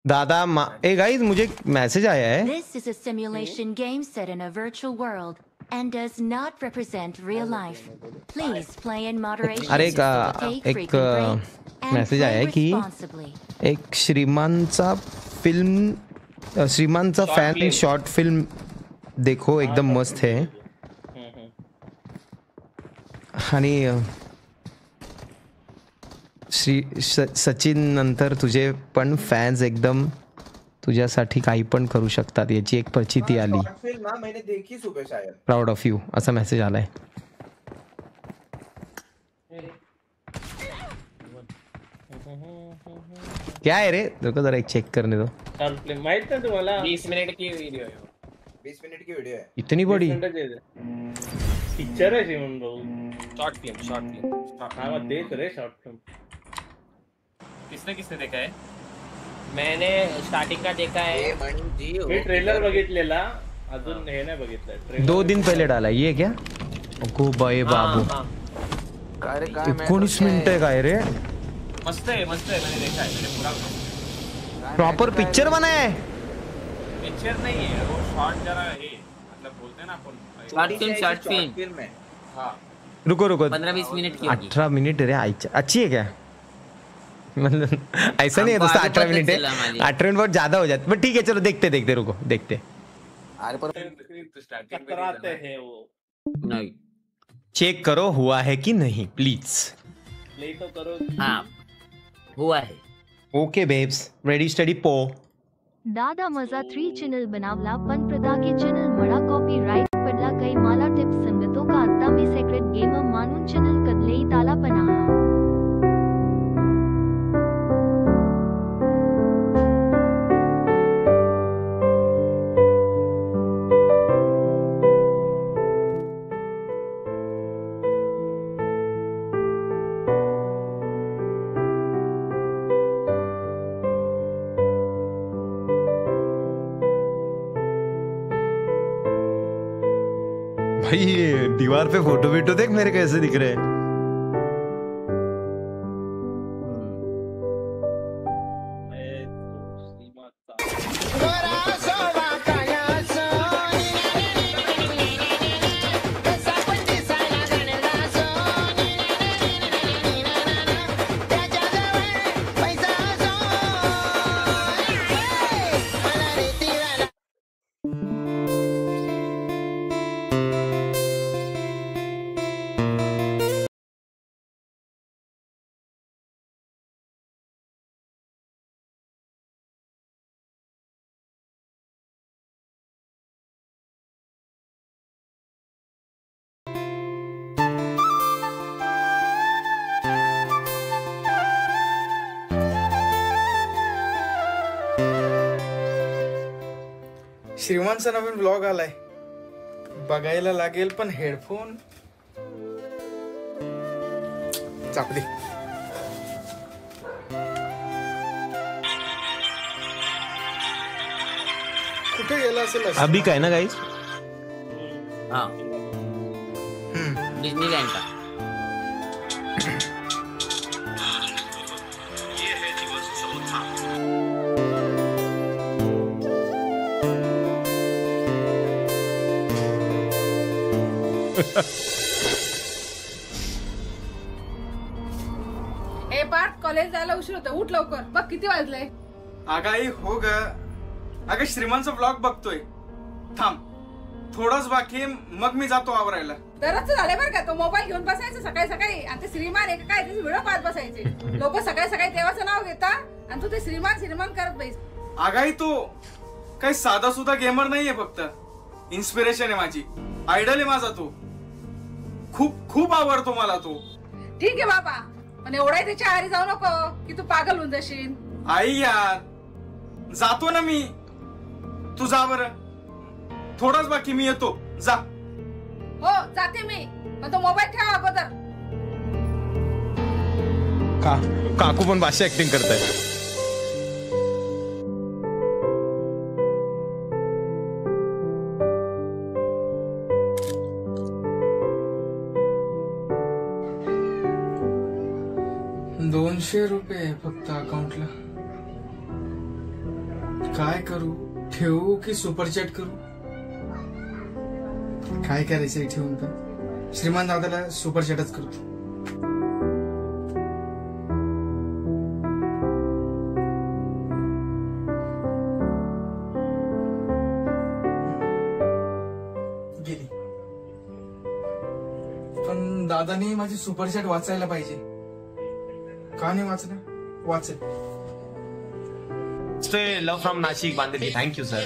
दादा ए गाइस मुझे मैसेज आया है। This is a simulation game set in a virtual world and does not represent real life. Please play in moderation. अरे take एक frequent breaks and message play आया है कि responsibly. एक श्रीमानचा फॅन शॉर्ट फिल्म देखो एकदम मस्त है आणि सचिन नंतर तुझे पण फॅन्स एकदम तुझ्यासाठी काही पण करू शकतात याची एक प्रचिती आली. प्राउड ऑफ यू असा मेसेज आलाय. क्या है रे रुको जरा एक चेक करने दो. माहित ना तुम्हाला 20 मिनट की वीडियो है. 20 मिनट की वीडियो है. इतनी बड़ी पिक्चर है सिमन भाऊ. शॉर्ट फिल्म हाँ देख रहे शॉर्ट फिल्म. किसने देखा है? मैंने स्टार्टिंग का देखा है. मी ट्रेलर बघितलेला अजून हे नाही बघितलं. 2 दिन पहले डाला ये क्या? को बाय बाबू 19 मिनिटं काय रे. मस्त है मैंने देखा है. मैंने पूरा प्रॉपर पिक्चर बनाया है. पिक्चर नहीं है वो शॉर्ट जरा है मतलब बोलते हैं ना अपन शॉर्ट फिल्म है. हाँ रुको 15-20 मिनट की 18 मिनट रे अच्छी है क्या? मतलब ऐसा नहीं है दोस्तों 18 मिनट है. 18 मिनट बहुत ज्यादा हो जाता है. बट ठीक है चलो देखते रुको देखते. अरे पर कराते हैं वो नहीं. चेक करो हुआ है कि नहीं प्लीज. प्ले तो करो. हाँ हुआ है. ओके बेब्स रेडी स्टडी पो. दादा मजा 3 चॅनल बनावला पण प्रदाके चॅनल मळा कॉपीराइट पडला काही मला टिप्स संगतो का आता मी सेक्रेट गेम मानून चॅनल कदलेही ताला पना. भाई ये दीवार पे फोटो वीटो देख मेरे कैसे दिख रहे हैं. श्रीमानचा नवीन व्लॉग आलाय बघायला लागेल पण हेडफोन चापली. कुठे गेला असेल अभी काय ना गाइस. हाँ डिज्नीलैंड का. ए पार्थ कॉलेज जायला उशीर होतो. उठ लवकर. बघ किती वाजले. आगाई हो ग. अगं श्रीमानचा व्लॉग बघतोय. थांब थोडंच बाकी मग मी जातो आवरायला. दररोज झाले बरं का. तो मोबाईल घेऊन बसायचं सकाळी आणि ते श्रीमान एक काय त्याचे व्हिडिओ पाहत बसायचे. लोक सकाळी देवाचं नाव घेता आणि तू ते श्रीमान करत बैस. आगाई तू काही साधा सुद्धा गेमर नाहीये. फक्त इन्स्पिरेशन आहे माझी. आयडल आहे माझा. तू खूप आवडतो मला. तू ठीक आहे बाबा पण एवढाही त्याच्या आहारी जाऊ नको की तू पागल होऊन जाशील. आई यार जातो ना मी. तू जा बरं. थोडाच बाकी मी येतो. जा. हो जाते मी पण तो मोबाईल ठेवा अगोदर. काकू पण भाषा ऍक्टिंग करताय. ₹200 फक्त अकाउंटला. काय करू, ठेवू की सुपरचॅट करू? काय करायचंय ठेवून पण श्रीमान दादाला सुपरचॅटच करतो. गेली. पण दादाने माझी सुपरचॅट वाचायला पाहिजे. का नाही वाचलं? वाचेल. लव फ्रॉम नाशिक बांधली. Thank you sir.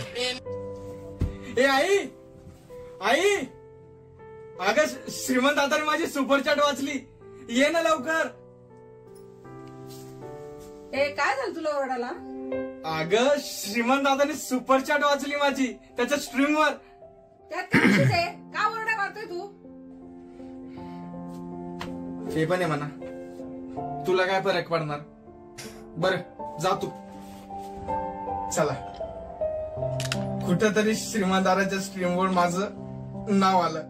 ए आई, आई, अगं श्रीमंत दादाने माझी सुपरचॅट वाचली. ये ना लवकर. ए काय झालं तुला ओरडायला? अगं श्रीमंत दादाने सुपरचॅट वाचली माझी त्याच्या स्ट्रीमवर. त्यात काय विशेष आहे? का ओरडा मारतोय तू? ते पण आहे म्हणा. तुला काय फरक पडणार? बर जा तू. चला, कुठंतरी श्रीमंताराच्या स्ट्रीमवर माझं नाव आलं.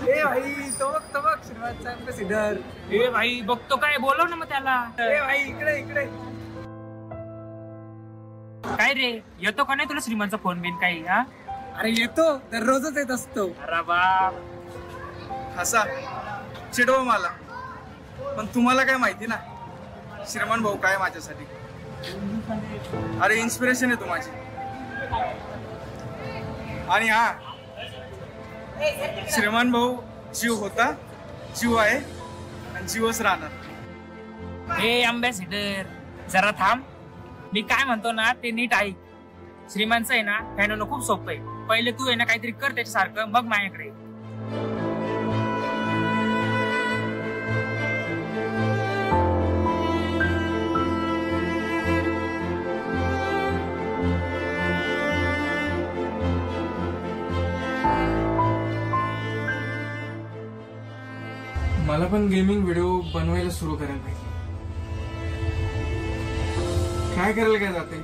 ए भाई तो बघ श्रीमंतचा अँबॅसिडर. ए भाई बघतो काय, बोलव ना मग त्याला. ए भाई इकडे इकडे. काय रे, येतो का नाही तुला श्रीमंतचा फोन बिन काही? हा अरे येतो, दररोजच येत असतो. अरे बाप. हसा, चिडव मला. पण तुम्हाला काय माहिती ना श्रीमान भाऊ काय माझ्यासाठी. अरे इन्स्पिरेशन आहे तू माझी. आणि हा श्रीमान भाऊ जीव होता, जीव आहे आणि जीवच राहणार. ए अँबॅसिडर जरा थांब. मी काय म्हणतो ना ते नीट ऐक. श्रीमंतचं आहे ना फॅन होणं खूप सोपं आहे. पहिले तू आहे ना काहीतरी कर त्याच्यासारखं, मग माझ्याकडे. मला पण गेमिंग व्हिडिओ बनवायला सुरू करायला पाहिजे. काय करायला काय जाते?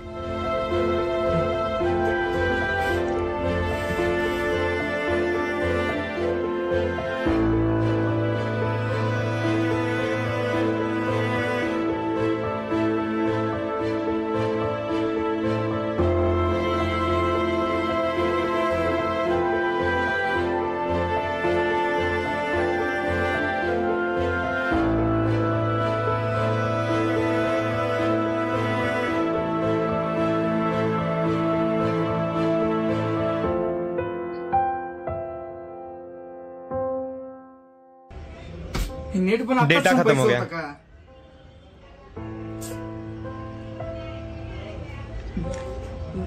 नेट पण डेटा खत्म हो गया.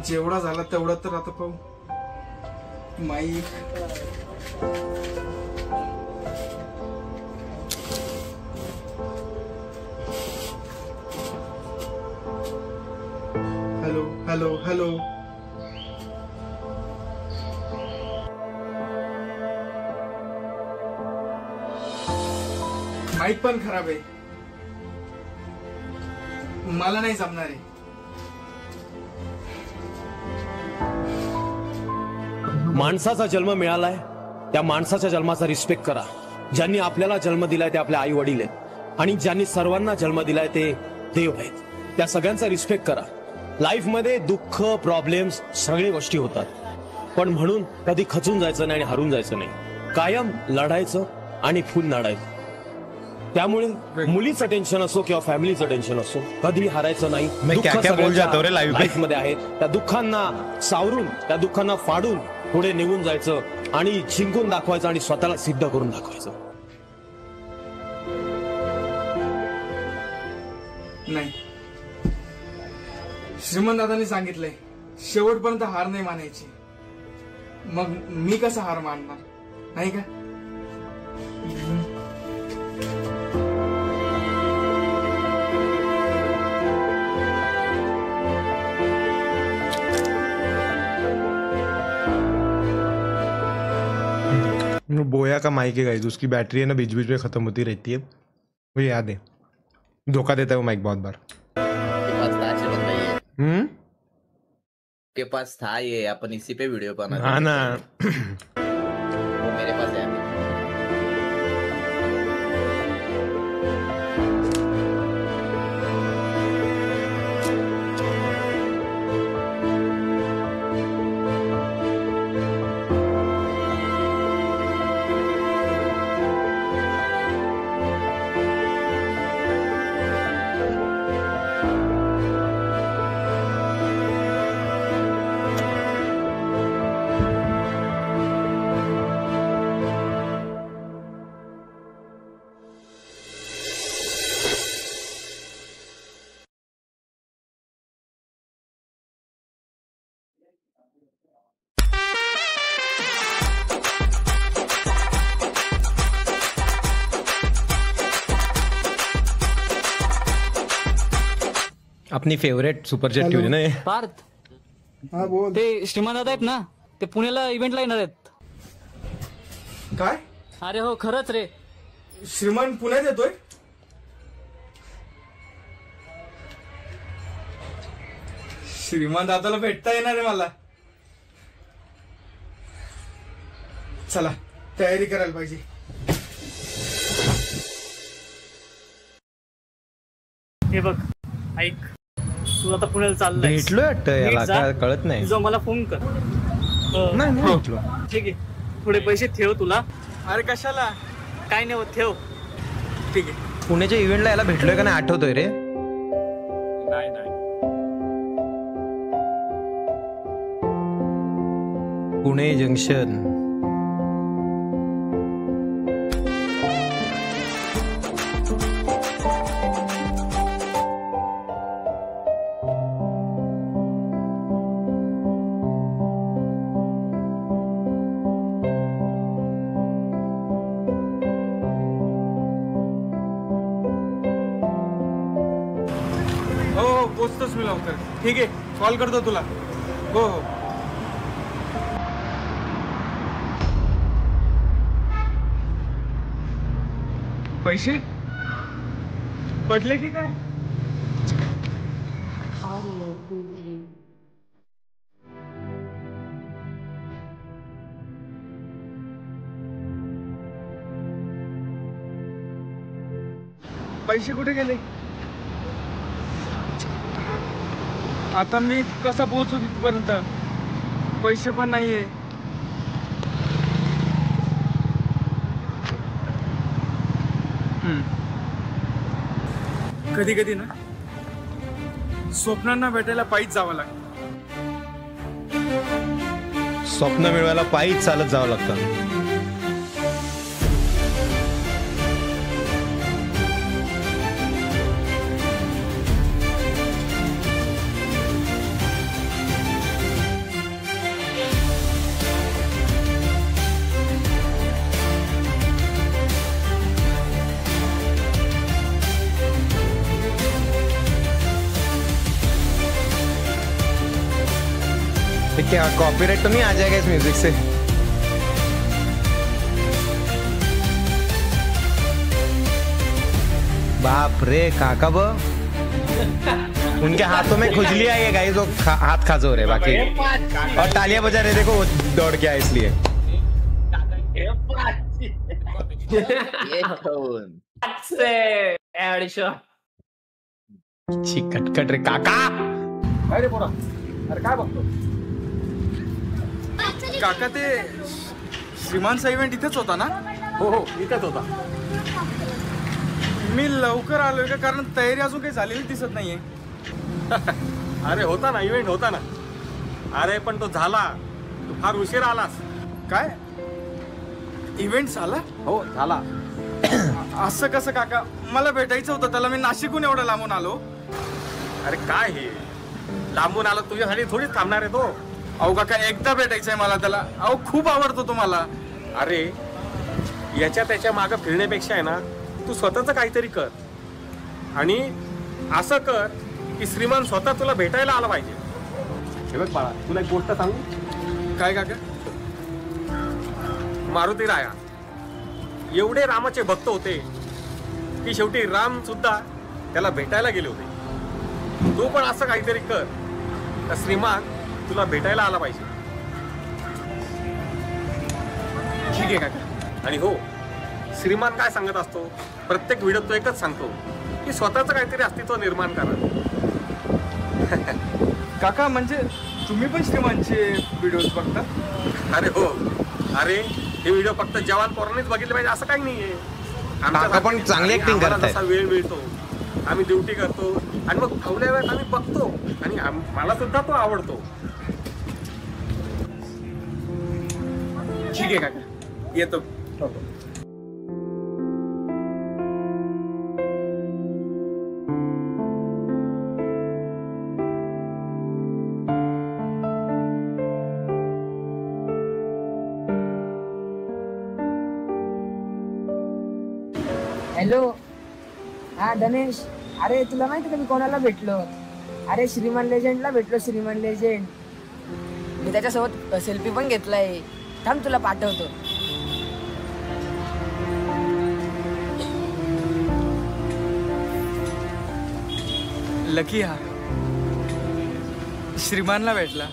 जेवढा झाला तेवढा तर आता पाहू. Mike hello hello hello. Mike पण खराब आहे. मला नाही जमणार आहे. माणसाचा जन्म मिळालाय, त्या माणसाच्या जन्माचा रिस्पेक्ट करा. ज्यांनी आपल्याला जन्म दिलाय ते आपले आई वडील आहेत आणि ज्यांनी सर्वांना जन्म दिलाय ते देव आहेत. त्या सगळ्यांचा रिस्पेक्ट करा. लाईफ मध्ये दुःख, प्रॉब्लेम्स सगळ्या गोष्टी होतात, पण म्हणून कधी खचून जायचं नाही आणि हरून जायचं नाही. कायम लढायचं आणि फुल लढायचं. त्यामुळे मुलीचं टेन्शन असो किंवा फॅमिलीचं टेन्शन असो, कधी हारायचं नाही. लाईफ मध्ये आहेत त्या दुःखांना सावरून, त्या दुःखांना फाडून पुढे निघून जायचं आणि जिंकून दाखवायचं आणि स्वतःला सिद्ध करून दाखवायचं. नाही, श्रीमंत दादांनी सांगितलंय शेवटपर्यंत हार नाही मानायची. मग मी कसा हार मानणार, नाही का? बोया का माइक है गाइस, उसकी बैटरी है ना बीच बीच में खत्म होती रहती है, मुझे याद है. धोखा देता है वो माइक बहुत बार. के पास था ये, अपन इसी पे वीडियो बना. हाँ ना. वो मेरे पास है. अपनी फेवरेट सुपरचॅट ठेवली ना. पार्थ, हा बोल. ते श्रीमान दादा आहेत ना, ते पुण्याला इव्हेंटला येणार आहेत. काय? अरे हो, खरंच रे. श्रीमान पुण्यात येतोय? श्रीमान दादाला भेटता येणार आहे मला. चला तयारी करायला पाहिजे. हे बघ, ऐक, तू आता पुण्याला चाललाय. भेटलोय वाटतं याला, काय कळत नाही. तुझं मला फोन कर. नाही भेटलो. ठीक आहे, थोडे पैसे ठेव तुला. अरे कशाला? काय नाही होत, ठेव. ठीक आहे. पुण्याच्या इव्हेंटला याला भेटलोय का नाही आठवतोय रे. नाही नाही. पुणे जंक्शन. पोचतोच मी लवकर. ठीक आहे, कॉल करतो तुला. हो हो. पैसे पडले की काय? पैसे कुठे गेले? आता मी कसा पोहोचू तिथपर्यंत? पैसे पण नाहीये. कधी कधी ना स्वप्नांना भेटायला पायीच जावं लागतं. स्वप्न मिळवायला पायीच चालत जावं लागतं. क्या कॉपीराइट तो नहीं आ जाएगा इस म्यूजिक से? बाप रे काका बो, उनके हाथों में खुजली आई है गाइस, वो हाथ खाजो हो रहे बाकी, और तालियां बजा रहे, देखो वो दौड़ के आए इसलिए. कटकट रे काका. अरे बोला, अरे काय बघतो काका? ते श्रीमानचा इव्हेंट इथेच होता ना? हो हो, इथेच होता. मी लवकर आलोय का? कारण तयारी अजून काही झालेली दिसत नाहीये. अरे होता ना, इव्हेंट होता ना. अरे पण तो झाला, तू फार उशीर आलास. काय इव्हेंट झाला? हो झाला. असं कसं काका? मला भेटायचं होतं त्याला. मी नाशिकहून एवढं लांबून आलो. अरे काय हे, लांबून आला तुझ्यासाठी थोडीच थांबणार आहे तो. अहो काका, एकदा भेटायचंय मला त्याला. अहो खूप आवडतो तुम्हाला. अरे याच्या त्याच्या मागं फिरण्यापेक्षा आहे ना, तू स्वतःच काहीतरी कर. आणि असं कर की श्रीमान स्वतः तुला भेटायला आला पाहिजे. हे बघ बाळा, तुला एक गोष्ट सांगू. काय काका? मारुती राया एवढे रामाचे भक्त होते की शेवटी राम सुद्धा त्याला भेटायला गेले होते. तू पण असं काहीतरी कर तर श्रीमान तुला भेटायला आला पाहिजे. ठीक आहे काका. आणि हो, श्रीमान काय सांगत असतो प्रत्येक व्हिडिओत तो एकच सांगतो की स्वतःचं काहीतरी अस्तित्व निर्माण करा. काका म्हणजे तुम्ही पण श्रीमानचे व्हिडिओज बघता? अरे हो. अरे हे व्हिडिओ फक्त जवान पोरांनीच बघितले पाहिजे असं काही नाहीये. काका पण चांगली ऍक्टिंग करतायत. जसा वेळ मिळतो आम्ही ड्युटी करतो आणि मग थोड्या वेळात आम्ही बघतो आणि मला सुद्धा तो आवडतो. ठीक आहे काका, येतो. हॅलो, हा धनेश. अरे तुला माहिती का मी कोणाला भेटलो? अरे श्रीमान लेजेंडला भेटलो, श्रीमान लेजेंड. मी त्याच्यासोबत सेल्फी पण घेतलाय. थांब तुला पाठवतो. लकी हा श्रीमानला भेटला,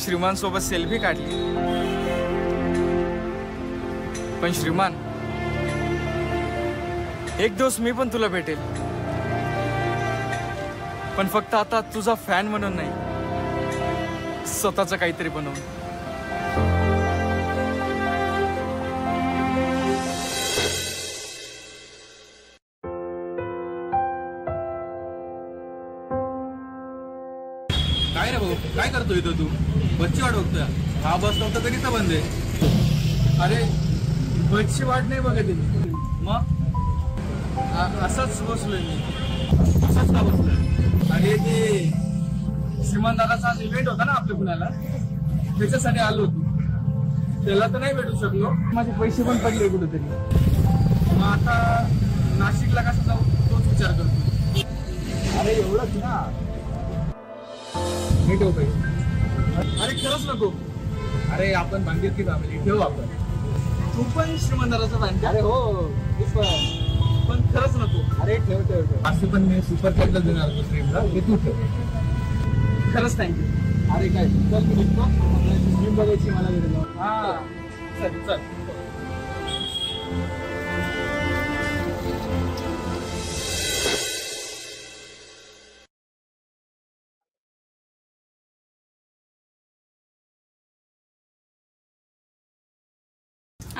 श्रीमान सोबत सेल्फी काढली. पण श्रीमान, एक दिवस मी पण तुला भेटेल, पण फक्त आता तुझा फॅन म्हणून नाही, स्वतःच काहीतरी बनवून. काय रे भाऊ, काय करतोय इथं तू? बसची वाट बघतोय? हा बस नव्हता कधीचा बंद आहे. अरे बसची वाट नाही बघत आहे. मग असाच बसलोय मी. असंच का बसलोय? अरे ते श्रीमान दादाचा आज इव्हेंट होता ना आपल्या पुण्याला, त्याच्यासाठी आलो होतो. त्याला तर नाही भेटू शकलो, माझे पैसे पण पडले कुठेतरी. मग आता नाशिकला कसं जाऊ तोच विचार करतो. अरे एवढंच ना, मी ठेव पैसे. अरे खरंच नको. अरे आपण बांधील की फॅमिली ठेवू आपण. तू पण श्रीमान दादाचा बांधते? अरे हो, पण खरंच नको. अरे ठेव ठेव ठेव. असं पण मी सुपर कॅटला देणार होतो स्ट्रीमला, ते तू ठेव. खरंच थँक्यू. अरे काय चल, मी निघतो. स्ट्रीम बघायची मला गेलेलो. हा चल चल.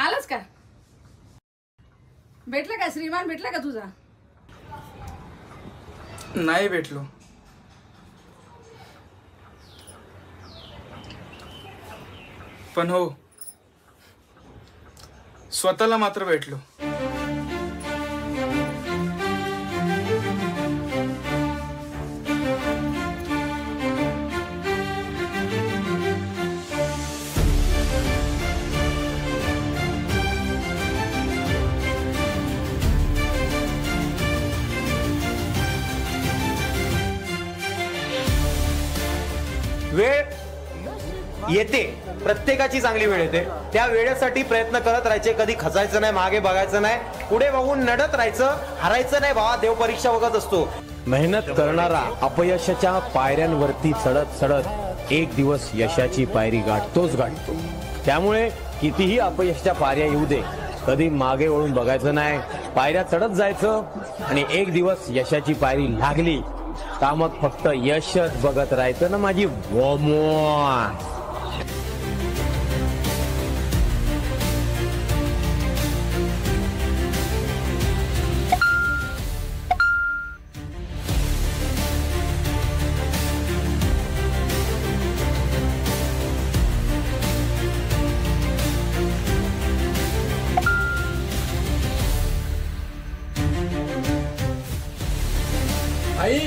आलास का? भेटला का श्रीमान? भेटला का तुझा? नाही भेटलो. पण हो, स्वतःला मात्र भेटलो. वेळ येते, प्रत्येकाची चांगली वेळ येते. त्या वेळेसाठी प्रयत्न करत राहायचे, कधी खचायचं नाही, मागे बघायचं नाही, पुढे बघून नडत राहायचं. हरायचं नाही भावा, देव परीक्षा बघत असतो. मेहनत करणारा अपयशाच्या पायऱ्यांवरती चढत चढत एक दिवस यशाची पायरी गाठतोच गाठतो. त्यामुळे कितीही अपयशाच्या पायऱ्या येऊ दे, कधी मागे वळून बघायचं नाही, पायऱ्या चढत जायचं. आणि एक दिवस यशाची पायरी लागली का मग फक्त यशच बघत राहायचं ना माझी वॉमॉन. आई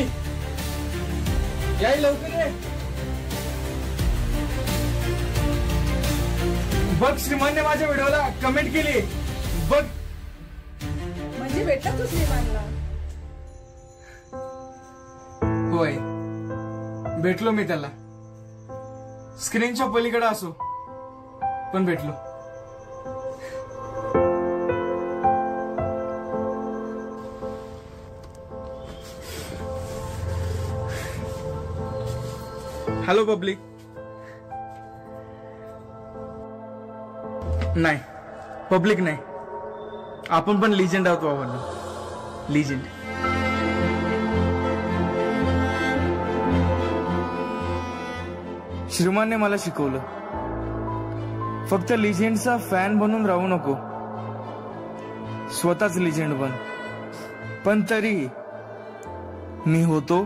याय लवकर ये. बघ श्रीमानने माझ्या व्हिडिओला कमेंट केली. बघ. म्हणजे भेटला तू श्रीमानला? होय, भेटलो मी त्याला. स्क्रीनच्या पलीकडे असो, पण भेटलो. Hello public. नाही पब्लिक नाही, आपण पण लिजेंड आहोत बाबांना. लिजेंड. श्रीमानने मला शिकवलं, फक्त लिजेंडचा फॅन बनून राहू नको, स्वतःच लिजेंड बन. पण तरी मी होतो,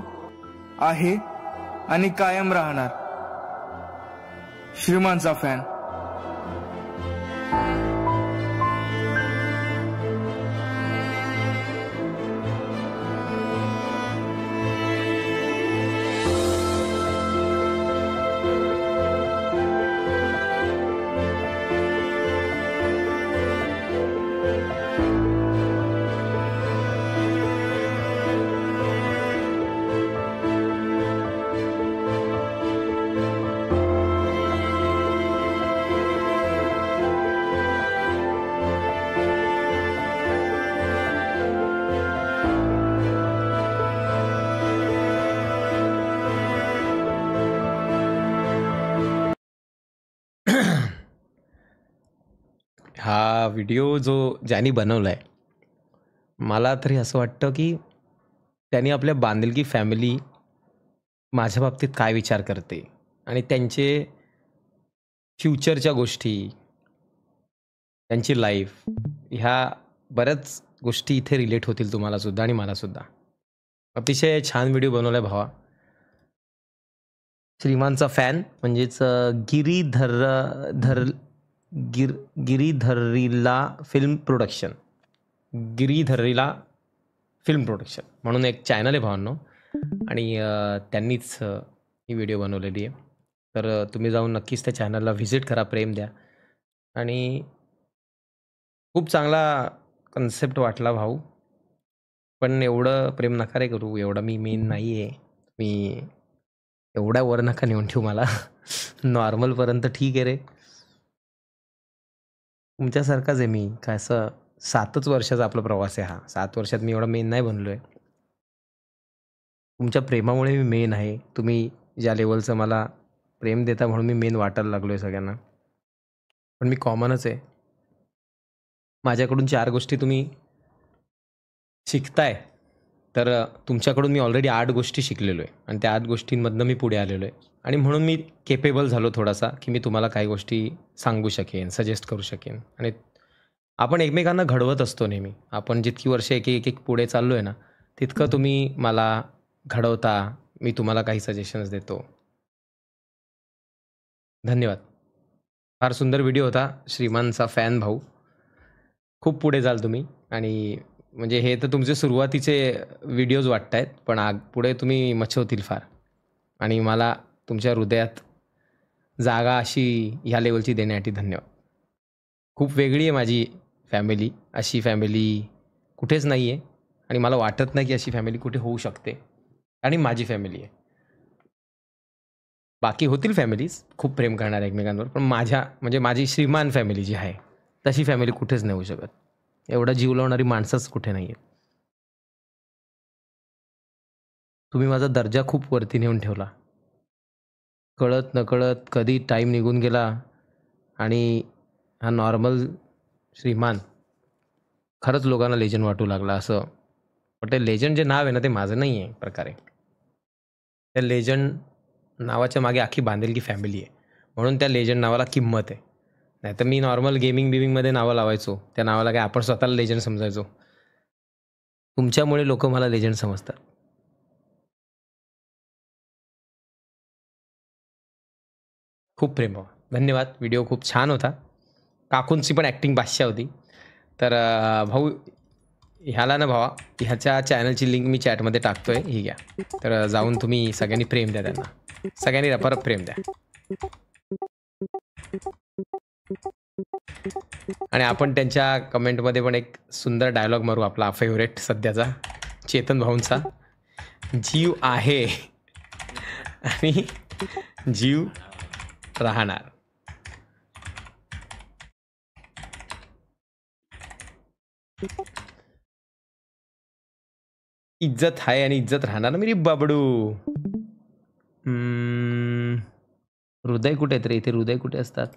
आहे आणि कायम राहणार श्रीमानचा फॅन. व्हिडिओ जो ज्यांनी बनवला आहे, मला तरी असं वाटतं की त्यांनी आपल्या बांधिलकी फॅमिली माझ्या बाबतीत काय विचार करते आणि त्यांचे फ्युचरच्या गोष्टी, त्यांची लाईफ, ह्या बऱ्याच गोष्टी इथे रिलेट होतील तुम्हालासुद्धा आणि मलासुद्धा. अतिशय छान व्हिडिओ बनवला आहे भावा. श्रीमानचा फॅन म्हणजेच गिरीधरीला फिल्म प्रोडक्शन म्हणून एक चॅनल आहे भावांनो, आणि त्यांनीच ही व्हिडिओ बनवलेली आहे. तर तुम्ही जाऊन नक्कीच त्या चॅनलला व्हिजिट करा, प्रेम द्या. आणि खूप चांगला कन्सेप्ट वाटला भाऊ, पण एवढं प्रेम नका रे करू, एवढा मी मेन नाही आहे. मी एवढ्या वर नका नेऊन ठेवू मला. नॉर्मलपर्यंत ठीक आहे रे, तुमच्यासारखाच आहे मी. काय असं 7च वर्षाचा आपला प्रवास आहे हा. 7 वर्षात मी एवढा मेन नाही बनलो आहे. तुमच्या प्रेमामुळे मी मेन आहे. तुम्ही ज्या लेवलचं मला प्रेम देता म्हणून मी मेन वाटायला लागलो आहे सगळ्यांना, पण मी कॉमनच आहे. माझ्याकडून 4 गोष्टी तुम्ही शिकताय, तर तुमच्याकडून मी ऑलरेडी 8 गोष्टी शिकलेलो आहे आणि त्या 8 गोष्टींमधनं मी पुढे आलेलो आहे. आणि म्हणून मी केपेबल झालो थोडासा, की मी तुम्हाला काही गोष्टी सांगू शकेन, सजेस्ट करू शकेन. आणि आपण एकमेकांना घडवत असतो नेहमी. आपण जितकी वर्ष एक पुढे चाललो आहे ना, तितकं तुम्ही मला घडवता, मी तुम्हाला काही सजेशन्स देतो. धन्यवाद. फार सुंदर व्हिडिओ होता. श्रीमानचा फॅन भाऊ, खूप पुढे जाल तुम्ही. आणि म्हणजे हे तर तुमचे सुरुवातीचे व्हिडिओज वाटत आहेत, पण पुढे तुम्ही मचवतील फार. आणि मला तुमच्या हृदयात जागा अशी ह्या लेवलची देण्यासाठी धन्यवाद. खूप वेगळी आहे माझी फॅमिली. अशी फॅमिली कुठेच नाही आहे आणि मला वाटत नाही की अशी फॅमिली कुठे होऊ शकते. आणि माझी फॅमिली आहे. बाकी होतील फॅमिलीज खूप प्रेम करणार एकमेकांवर, पण माझी श्रीमान फॅमिली जी आहे तशी फॅमिली कुठेच नाही होऊ शकत. एवढा जीव लावणारी माणसंच कुठे नाही आहे. तुम्ही माझा दर्जा खूप वरती नेऊन ठेवला. कळत नकळत कधी टाईम निघून गेला आणि हा नॉर्मल श्रीमान खरंच लोकांना लेजंड वाटू लागला. असं पण ते लेजंड जे नाव आहे ना, ते माझं नाही आहे प्रकारे. त्या लेजंड नावाच्या मागे अख्खी बांधिलकी फॅमिली आहे, म्हणून त्या लेजंड नावाला किंमत आहे. नाही तर मी नॉर्मल गेमिंगमध्ये नावं लावायचो, त्या नावाला काय आपण स्वतःला लेजंड समजायचो. तुमच्यामुळे लोक मला लेजंड समजतात. खूप प्रेम भावा, धन्यवाद. व्हिडिओ खूप छान होता. काकूंची पण ॲक्टिंग बादशाह होती. तर भाऊ ह्याला ना भावा, ह्याच्या चॅनलची लिंक मी चॅटमध्ये टाकतो आहे, ही घ्या. तर जाऊन तुम्ही सगळ्यांनी प्रेम द्या त्यांना, सगळ्यांनी परत प्रेम द्या. आणि आपण त्यांच्या कमेंटमध्ये पण एक सुंदर डायलॉग मारू, आपला फेवरेट सध्याचा चेतन भाऊंचा, जीव आहे आणि जीव राहणार. इज्जत आहे आणि इज्जत राहणार मेरी बाबडू. हृदय कुठे आहेत रे? इथे हृदय कुठे असतात?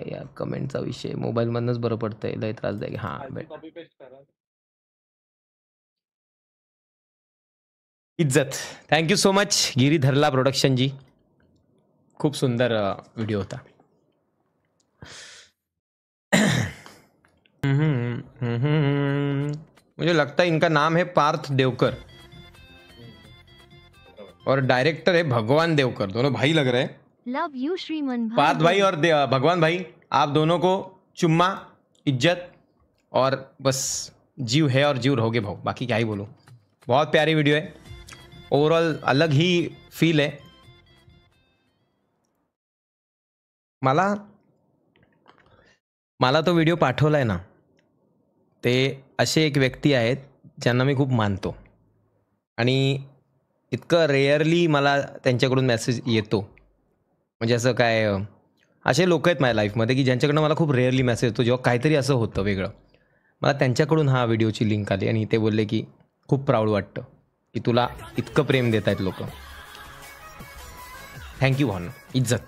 या कमेंटचा विषय मोबाईलमधनंच बरं पडतंय, लय त्रासदायक. हां, इज्जत. थँक्यू सो मच गिरीधरला प्रोडक्शन जी. खूप सुंदर व्हिडिओ होता. मुझे लगता है इनका नाम है पार्थ देवकर और डायरेक्टर है भगवान देवकर. दोनों भाई लग रहे हैं. लव यू श्रीमन भाई. पार्थ भाई और भगवान भाई, आप दोनों को चुम्मा, इज्जत और बस जीव है और जीव रहोगे भाऊ. बाकी क्या ही बोलूं. बहुत प्यारी वीडियो है. ओवरऑल अलग ही फील है. मला तो व्हिडिओ पाठवलाय ना, ते असे एक व्यक्ती आहेत ज्यांना मी खूप मानतो आणि इतकं रेअरली मला त्यांच्याकडून मेसेज येतो. म्हणजे असं काय, असे लोक आहेत माझ्या लाईफमध्ये की ज्यांच्याकडनं मला खूप रेअरली मेसेज येतो जेव्हा काहीतरी असं होतं वेगळं. मला त्यांच्याकडून हा व्हिडिओची लिंक आली आणि ते बोलले की खूप प्राऊड वाटतं की तुला इतकं प्रेम देत आहेत लोक. थँक्यू भावना. इज्जत.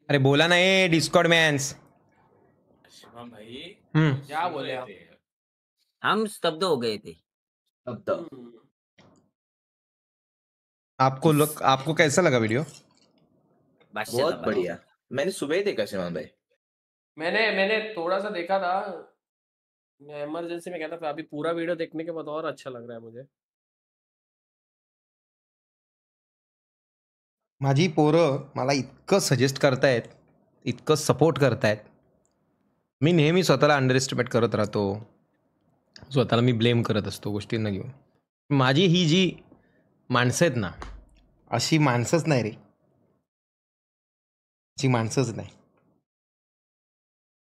अरे बोला ना ये डिस्कॉर्ड मॅन्स. शिवम भाई क्या बोले आप? हम स्तब्ध हो गए थे. आपको कैसा लगा वीडियो? बहुत बढ़िया. मैंने सुबह ही देखा शिवम भाई. मैंने थोड़ा सा देखा था, मैं इमरजेंसी में कहता था. अभी पूरा वीडियो देखने के बाद और अच्छा लग रहा है मुझे. माझी पोरं मला इतकं सजेस्ट करतायत, इतकं सपोर्ट करतायत. मी नेहमी स्वतःला अंडर एस्टिमेट करत राहतो, स्वतःला मी ब्लेम करत असतो गोष्टींना घेऊन. माझी ही जी माणसं आहेत ना, अशी माणसंच नाही रे, अशी माणसंच नाही.